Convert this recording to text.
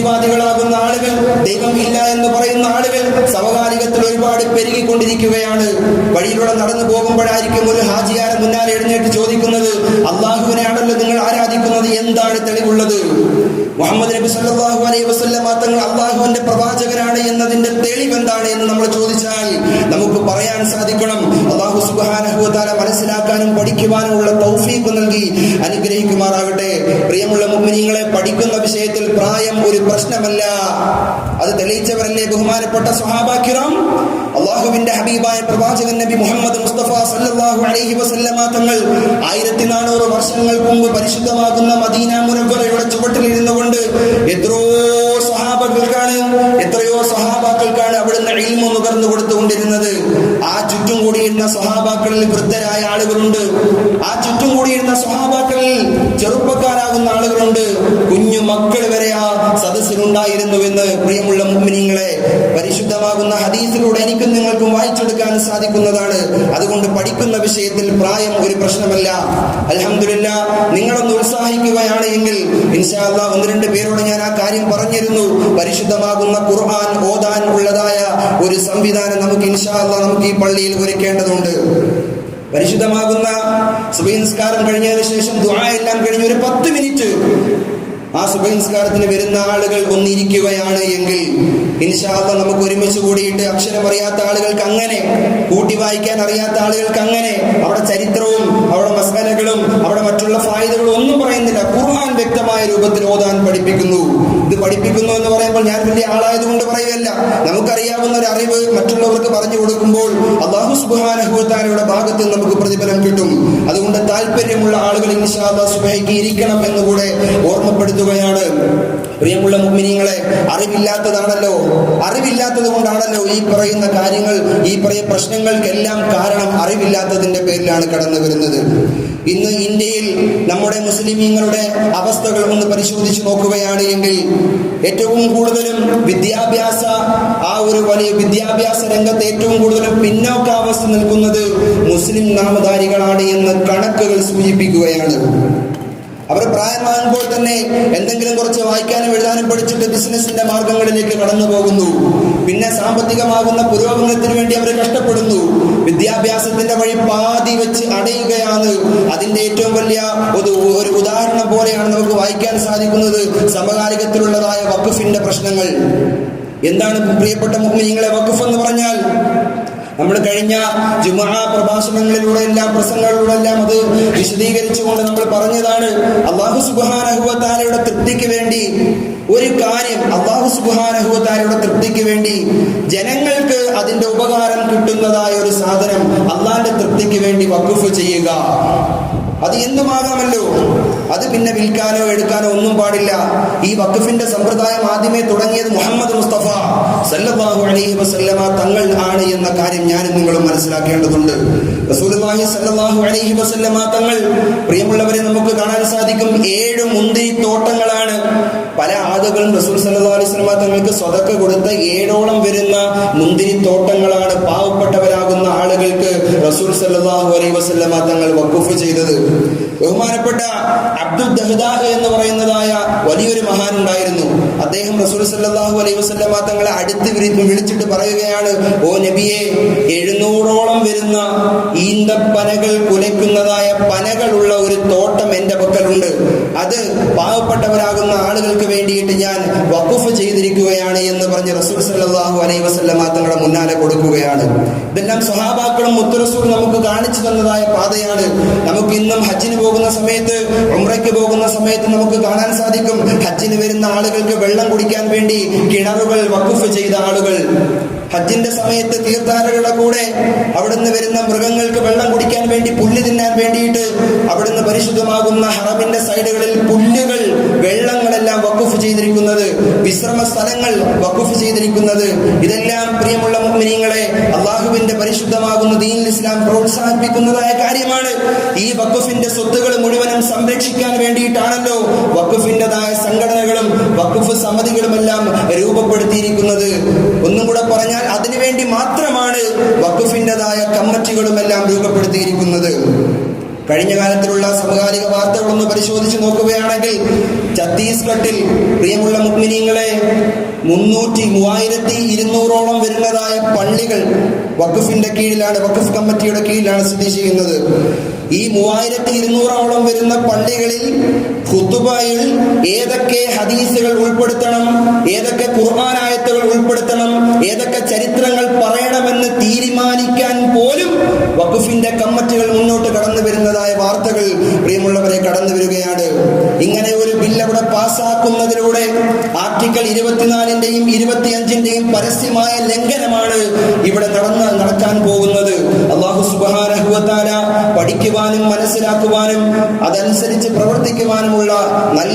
യുക്തിവാദികളാകുന്ന ആളുകൾ, ദൈവം ഇല്ല എന്ന് പറയുന്ന ആളുകൾ സമകാലികത്തിൽ ഒരുപാട് പെരുകിക്കൊണ്ടിരിക്കുകയാണ്. വഴിയിലൂടെ നടന്നു പോകുമ്പോഴായിരിക്കും ഒരു ഹാജിയാരെ മുന്നാലെ എഴുന്നേറ്റ് ചോദിക്കുന്നത്, അള്ളാഹുവിനെയാണല്ലോ നിങ്ങൾ ആരാധിക്കുന്നത്, എന്താണ് തെളിവുള്ളത്? മുഹമ്മദ് നബി സല്ലല്ലാഹു അലൈഹി വസല്ലം തങ്ങൾ അള്ളാഹുവിന്റെ പ്രവാചകനാണ് എന്നതിന്റെ തെളിവ് എന്താണ് എന്ന് നമ്മൾ ചോദിച്ചാൽ നമുക്ക് പറയാൻ സാധിക്കണം. അല്ലാഹു സുബ്ഹാനഹു വ തആല മനസ്സിലാക്കാനും പഠിക്കുവാനും ഉള്ള തൗഫീഖ് നൽകി അനുഗ്രഹിക്കുമാറാകട്ടെ. പ്രിയമുള്ള മുഅ്മിനീങ്ങളെ, പഠിക്കുന്ന വിഷയത്തിൽ പ്രായം ഒരു പ്രശ്നമല്ല. അത് തെളിയിച്ചവരല്ലേ ബഹുമാനപ്പെട്ട സ്വഹാബാ കിറാം. അള്ളാഹുവിന്റെ ഹബീബായ പ്രവാചകൻ നബി മുഹമ്മദ് മുസ്തഫ സല്ലല്ലാഹു അലൈഹി വസല്ലം തങ്ങൾ 1400 വർഷങ്ങൾക്ക് മുമ്പ് പരിശുദ്ധമാകുന്ന മദീന മുനവ്വറയുടെ ചുവട്ടിൽ ഇരുന്നുകൊണ്ട് എത്രയോ സഹാബാക്കൾക്കാണ് അവിടുന്ന് ഇൽമു നുകർന്നു കൊടുത്തുകൊണ്ടിരുന്നത്. ആ ചുറ്റും കൂടിയിരുന്ന സഹാബാക്കളിൽ വൃദ്ധരായ ആളുകളുണ്ട്, ആ ചുറ്റും കൂടിയിരുന്ന സഹാബാക്കളിൽ ചെറുപ്പക്കാരാകുന്ന ആളുകളുണ്ട്, കുഞ്ഞു മക്കൾ വരെ ആ സദസ്സിലുണ്ടായിരുന്നുവെന്ന് പ്രിയമുള്ള മുഅ്മിനീങ്ങളെ പരിശുദ്ധമാകുന്ന ഹദീസിലൂടെ എനിക്കും നിങ്ങൾക്കും വായിച്ചെടുക്കാൻ സാധിക്കുന്നതാണ്. അതുകൊണ്ട് പഠിക്കുന്ന വിഷയത്തിൽ പ്രായം ഒരു പ്രശ്നമല്ല. അൽഹംദുലില്ലാഹ്, നിങ്ങളൊന്ന് ഉത്സാഹിക്കുകയാണ് എങ്കിൽ ഇൻഷാ അല്ലാഹ് 1-2 പേരോട് ഞാൻ ആ കാര്യം പറഞ്ഞിരുന്നു. പരിശുദ്ധമാകുന്ന ഖുർആൻ ഓതാൻ ഉള്ളതായ ഒരു സംവിധാനം നമുക്ക് ഇൻഷാ അല്ലാഹ് നമുക്ക് ഈ പള്ളിയിൽ ഒരുക്കേണ്ടതുണ്ട്. പരിശുദ്ധമാകുന്ന സുബഹി നിസ്കാരം കഴിഞ്ഞതിന് ശേഷം ദുആ എല്ലാം കഴിഞ്ഞ് ഒരു 10 മിനിറ്റ് ആ സുബഹി നിസ്കാരത്തിന് വരുന്ന ആളുകൾ ഒന്നിരിക്കുകയാണ് എങ്കിൽ ഇൻഷാ അല്ലാഹ് നമുക്ക് ഒരുമിച്ച് കൂടിയിട്ട് അക്ഷരം അറിയാത്ത ആളുകൾക്ക് അങ്ങനെ, കൂട്ടി വായിക്കാൻ അറിയാത്ത ആളുകൾക്ക് അങ്ങനെ, അവിടെ ചരിത്രവും അവിടെ മസ്അലകളും അവിടെ മറ്റുള്ള ഫായിദകളും ഒന്നും പറയുന്നില്ല. ഖുർആൻ വ്യക്തമായ രൂപത്തിൽ ഓതാൻ പഠിപ്പിക്കുന്നു. ഇത് പഠിപ്പിക്കുന്നു എന്ന് പറയുമ്പോൾ ഞാൻ വലിയ ആളായതുകൊണ്ട് പറയുകയല്ല. നമുക്കറിയാവുന്ന ഒരു അറിവ് മറ്റുള്ളവർക്ക് പറഞ്ഞു കൊടുക്കുമ്പോൾ അല്ലാഹു സുബ്ഹാനഹു വ തആലയുടെ ഭാഗത്ത് നമുക്ക് പ്രതിഫലം കിട്ടും. അതുകൊണ്ട് താല്പര്യമുള്ള ആളുകൾ ഇൻഷാ അല്ലാഹ് സുബ്ഹിക്ക് ഇരിക്കണം എന്നുകൂടെ ഓർമ്മപ്പെടുത്തുകയാണ്. പ്രിയമുള്ള മുഅ്മിനീങ്ങളെ, അറിവില്ലാത്തത് കൊണ്ടാണല്ലോ ഈ പറയുന്ന കാര്യങ്ങൾ, ഈ പറയുന്ന പ്രശ്നങ്ങൾക്കെല്ലാം കാരണം അറിവില്ലാത്തതിന്റെ പേരിലാണ് കടന്നു വരുന്നത്. ഇന്ന് ഇന്ത്യയിൽ നമ്മുടെ മുസ്ലിമീങ്ങളുടെ അവസ്ഥകൾ ഒന്ന് പരിശോധിച്ച് നോക്കുകയാണ് എങ്കിൽ ഏറ്റവും കൂടുതലും വലിയ വിദ്യാഭ്യാസ രംഗത്ത് ഏറ്റവും കൂടുതലും പിന്നോക്കാവസ്ഥ നിൽക്കുന്നത് മുസ്ലിം നാമധാരികളാണ് എന്ന് കണക്കുകൾ സൂചിപ്പിക്കുകയാണ്. അവർ പ്രായമാകുമ്പോൾ തന്നെ എന്തെങ്കിലും കുറച്ച് വായിക്കാനും എഴുതാനും പഠിച്ചിട്ട് ബിസിനസിന്റെ മാർഗങ്ങളിലേക്ക് കടന്നു പോകുന്നു. പിന്നെ സാമ്പത്തികമാകുന്ന പുരോഗമനത്തിന് വേണ്ടി അവർ കഷ്ടപ്പെടുന്നു. വിദ്യാഭ്യാസത്തിന്റെ വഴി പാതി വെച്ച് അടയുകയാണ്. അതിന്റെ ഏറ്റവും വലിയ ഒരു ഉദാഹരണം പോലെയാണ് നമുക്ക് വായിക്കാൻ സാധിക്കുന്നത് സമകാലികത്തിലുള്ളതായ വഖഫിന്റെ പ്രശ്നങ്ങൾ. എന്താണ് പ്രിയപ്പെട്ട മുഅ്മിനീങ്ങളെ വഖഫ് എന്ന് പറഞ്ഞാൽ? നമ്മൾ കഴിഞ്ഞ ജുമുഅ പ്രഭാഷണങ്ങളിലൂടെ എല്ലാം പ്രസംഗങ്ങളിലൂടെ എല്ലാം അത് വിശദീകരിച്ചുകൊണ്ട് നമ്മൾ പറഞ്ഞതാണ്. അല്ലാഹു സുബ്ഹാനഹു വ തആലയുടെ തൃപ്തിക്ക് വേണ്ടി ഒരു കാര്യം, അല്ലാഹു സുബ്ഹാനഹു വ തആലയുടെ തൃപ്തിക്ക് വേണ്ടി ജനങ്ങൾക്ക് അതിന്റെ ഉപകാരം കിട്ടുന്നതായ ഒരു സാധനം അല്ലാഹുവിന്റെ തൃപ്തിക്ക് വേണ്ടി വഖഫ് ചെയ്യുക. അത് എന്തുമാകാമല്ലോ, അത് പിന്നെ വിൽക്കാനോ എടുക്കാനോ ഒന്നും പാടില്ല. ഈ വഖഫിന്റെ സമ്പ്രദായം ആദ്യമേ തുടങ്ങിയത് മുഹമ്മദ് മുസ്തഫ സല്ലല്ലാഹു അലൈഹി വസല്ലമ തങ്ങൾ ആണ് എന്ന കാര്യം ഞാനും നിങ്ങളും മനസ്സിലാക്കേണ്ടതുണ്ട്. റസൂലുള്ളാഹി സല്ലല്ലാഹു അലൈഹി വസല്ലമ തങ്ങൾ, പ്രിയമുള്ളവരെ, നമുക്ക് കാണാൻ സാധിക്കും 7 മുന്തിരി തോട്ടങ്ങളാണ്. പല ആളുകളും റസൂൽ സല്ലല്ലാഹു അലൈഹി വസല്ലമ തങ്ങൾക്ക് സ്വതക്ക കൊടുത്ത 7ഓളം വരുന്ന മുന്തിരി തോട്ടങ്ങളാണ് പാവപ്പെട്ടവരാകുന്ന ആളുകൾക്ക് റസൂൽ സല്ലല്ലാഹു അലൈഹി വസല്ലമ തങ്ങൾ വഖഫ് ചെയ്തത്. ബഹുമാനപ്പെട്ട അബ്ദുൽ ദഹ്ദാ എന്ന് പറയുന്നതായ വലിയൊരു മഹാൻ ഉണ്ടായിരുന്നു. അദ്ദേഹം റസൂൽ സല്ലല്ലാഹു അലൈഹി വസല്ലമ തങ്ങളെ അടുത്ത് വിളിച്ചിട്ട് പറയുകയാണ്, ഓ നബിയെ, 700ഓളം വരുന്ന ഈന്തപ്പനകൾ കുലയ്ക്കുന്നതായ പനകളുള്ള ഒരു തോട്ടം എന്റെ പക്കലുണ്ട്. അത് പാവപ്പെട്ടവരാകുന്ന ആളുകൾക്ക് വേണ്ടിയിട്ട് ഞാൻ വഖഫ് ചെയ്തിരിക്കുകയാണ് എന്ന് പറഞ്ഞ് റസൂൽ സല്ലല്ലാഹു അലൈഹി വസല്ലമ തങ്ങളുടെ മുന്നാലെ കൊടുക്കുകയാണ്. ഇതെല്ലാം സ്വഹാബാക്കളും മുത്തുറസൂൽ നമുക്ക് കാണിച്ചു തന്നതായ പാതയാണ്. നമുക്ക് ഇന്നും ഹജ്ജിന് പോകുന്ന സമയത്ത്, ഉംറയ്ക്ക് പോകുന്ന സമയത്ത് നമുക്ക് കാണാൻ സാധിക്കും, ഹജ്ജിന് വരുന്ന ആളുകൾക്ക് വെള്ളം കുടിക്കാൻ വേണ്ടി കിണറുകൾ വഖഫ് ചെയ്ത ആളുകൾ. ഹജ്ജിന്റെ സമയത്ത് തീർത്ഥാടകരുടെ കൂടെ അവിടുന്ന് വരുന്ന മൃഗങ്ങൾക്ക് വെള്ളം കുടിക്കാൻ വേണ്ടി, പുല്ല് തിന്നാൻ വേണ്ടിയിട്ട് അവിടുന്ന് പരിശുദ്ധമാകുന്ന ഹറമിന്റെ സൈഡുകളിൽ പുല്ലുകൾ, വെള്ളങ്ങളെല്ലാം വഖഫ് ചെയ്തിരിക്കുന്നത്, വിശ്രമ സ്ഥലങ്ങൾ വഖഫ് ചെയ്തിരിക്കുന്നത്. ഇതെല്ലാം പ്രിയമുള്ള മുഅ്മിനീങ്ങളെ അല്ലാഹുവിന്റെ പരിശുദ്ധമാകുന്ന ദീനുൽ ഇസ്ലാം പ്രോത്സാഹിപ്പിക്കുന്നതായ കാര്യമാണ്. ഈ വഖഫിന്റെ സ്വത്തുകൾ മുഴുവനും സംരക്ഷിക്കാൻ വേണ്ടിയിട്ടാണല്ലോ വഖഫിന്റേതായ സംഘടനകളും വഖഫ് സമിതികളുമെല്ലാം രൂപപ്പെടുത്തിയിരിക്കുന്നത്. ഒന്നും കൂടെ പറഞ്ഞാൽ അതിനുവേണ്ടി മാത്രമാണ് വഖഫിന്റേതായ കമ്മിറ്റികളുമെല്ലാം രൂപപ്പെടുത്തിയിരിക്കുന്നത്. കഴിഞ്ഞ കാലത്തിലുള്ള സമകാലിക വാർത്തകളൊന്ന് പരിശോധിച്ച് നോക്കുകയാണെങ്കിൽ ഛത്തീസ്ഗഡിൽ, പ്രിയമുള്ള മുഅ്മിനീങ്ങളെ, 3200 വരുന്നതായ പള്ളികൾ വഖഫിന്റെ കീഴിലാണ്, വഖഫ് കമ്മിറ്റിയുടെ കീഴിലാണ് സ്ഥിതി ചെയ്യുന്നത്. ഈ 3200 വരുന്ന പള്ളികളിൽ ഖുതുബയിൽ ഏതൊക്കെ ഹദീസുകൾ ഉൾപ്പെടുത്തണം, ഏതൊക്കെ ഖുർആൻ ആയത്തുകൾ ഉൾപ്പെടുത്തണം, ഏതൊക്കെ ചരിത്രങ്ങൾ പറയണമെന്ന് തീരുമാനിക്കാൻ പോലും വഖഫിന്റെ കമ്മിറ്റികൾ മുന്നോട്ട് കടന്നു വരുന്നതായ വാർത്തകൾ പ്രിയമുള്ളവരെ കടന്നു വരികയാണ്. ഇങ്ങനെ ഒരു ബില്ല് അവിടെ പാസ്സാക്കുന്നതിലൂടെ ആർട്ടിക്കിൾ 24-ന്റെയും 25-ന്റെയും പരസ്യമായ ലംഘനമാണ് ഇവിടെ നടക്കാൻ പോകുന്നത്. അല്ലാഹു സുബ്ഹാനഹു വ തആല പഠിക്കുവാനും മനസ്സിലാക്കുവാനും അതനുസരിച്ച് പ്രവർത്തിക്കുവാനുമുള്ള നല്ല